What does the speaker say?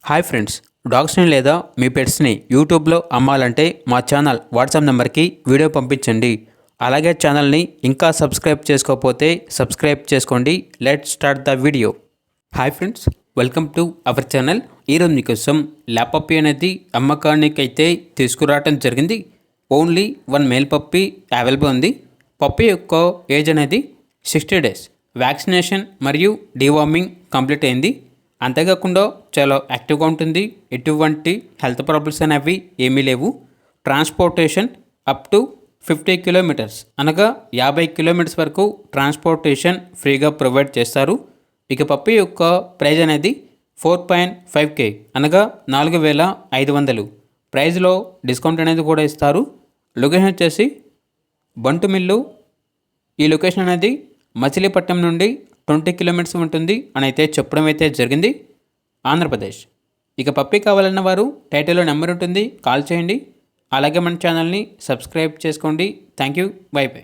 Hi friends, డాగ్స్ని లేదా మీ పెట్స్ని యూట్యూబ్లో అమ్మాలంటే మా ఛానల్ వాట్సాప్ నెంబర్కి వీడియో పంపించండి. అలాగే ఛానల్ని ఇంకా సబ్స్క్రైబ్ చేసుకోకపోతే సబ్స్క్రైబ్ చేసుకోండి. Let's start the video. Hi friends, welcome to our channel. ఈరోజు మీకోసం ల్యాబ్ పప్పీ అనేది అమ్మకానికి అయితే తీసుకురావడం జరిగింది. ఓన్లీ 1 మేల్ పప్పీ అవైలబుల్ ఉంది. పప్పీ యొక్క ఏజ్ అనేది 60 డేస్. వ్యాక్సినేషన్ మరియు డీవార్మింగ్ కంప్లీట్ అయింది. అంతేకాకుండా చాలా యాక్టివ్గా ఉంటుంది. ఎటువంటి హెల్త్ ప్రాబ్లమ్స్ అనేవి ఏమీ లేవు. ట్రాన్స్పోర్టేషన్ అప్ టు 50 కిలోమీటర్స్ అనగా 50 కిలోమీటర్స్ వరకు ట్రాన్స్పోర్టేషన్ ఫ్రీగా ప్రొవైడ్ చేస్తారు. ఇక పప్పీ యొక్క ప్రైజ్ అనేది 4.5K అనగా 4,500. ప్రైజ్లో డిస్కౌంట్ అనేది కూడా ఇస్తారు. లొకేషన్ వచ్చేసి బంటుమిల్లు. ఈ లొకేషన్ అనేది మచిలీపట్నం నుండి 20 కిలోమీటర్స్ ఉంటుంది అని అయితే చెప్పడం అయితే జరిగింది, ఆంధ్రప్రదేశ్. ఇక పప్పీ కావాలన్న వారు టైటిల్లో నెంబర్ ఉంటుంది, కాల్ చేయండి. అలాగే మన ఛానల్ని సబ్స్క్రైబ్ చేసుకోండి. Thank you, by by.